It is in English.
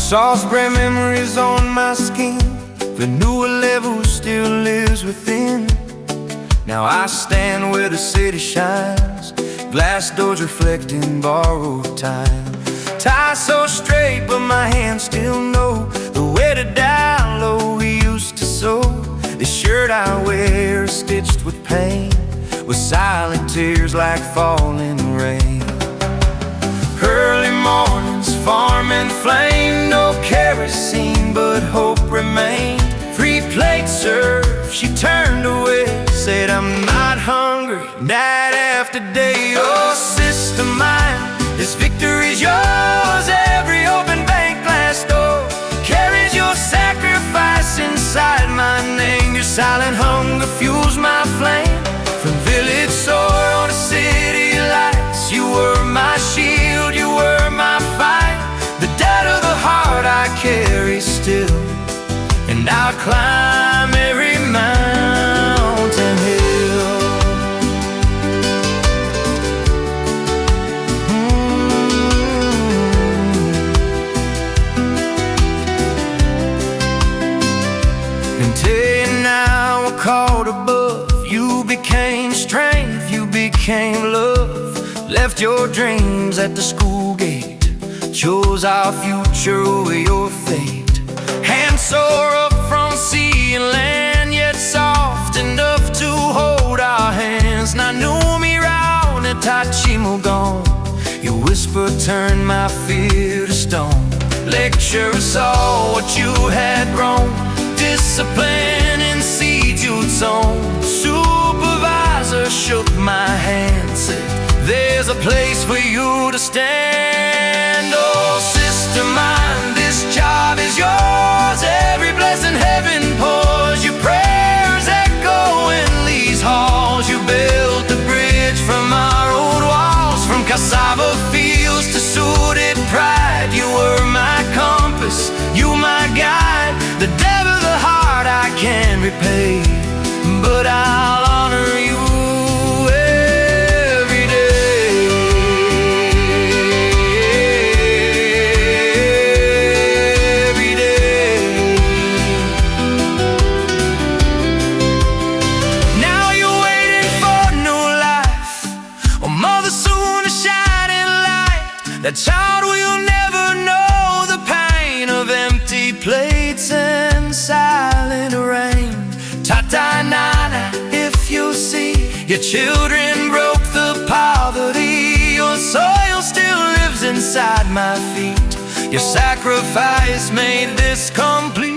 Soft spray memories on my skin, the newer level still lives within. Now I stand where the city shines, glass doors reflecting borrowed time. Tie so straight but my hands still know the way to down low we used to sew. This shirt I wear is stitched with pain, with silent tears like falling rain. Early mornings, farm and flame, no kerosene but hope remained. 3 plates served, she turned away, said I'm not hungry, night after day. Oh sister mine, this victory's yours. Every open bank glass door carries your sacrifice inside my name. Your silent hunger fuels my flame. From village soil to city lights, you were my shield, you were my fight. The debt of the heart I carry still, and I'll climb every mountain hill. Until you now are called above. You became strength, you became love. Left your dreams at the school gate, chose our future over your fate. Hands sore up from sea and land, yet soft enough to hold our hands. Na numi rao na tachimo gone. Your whisper turned my fear to stone. Lecturer saw what you had grown, discipline and seeds you'd sown. Supervisor shook my hand, said there's a place for you to stand. Oh sister mine, this job is yours. Every blessing heaven pours, your prayers echo in these halls. You built a bridge from our old walls, from cassava fields to suited pride. You were my compass, you my guide. The debt of the heart I can't repay, but I'll honor you every day. Every day. Now you're waiting for new life, oh mother, soon a shining light. That child will never know the pain of empty plates and silent rain. Ta-ta nana, if you see your children broke the poverty, your soil still lives inside my feet. Your sacrifice made this complete.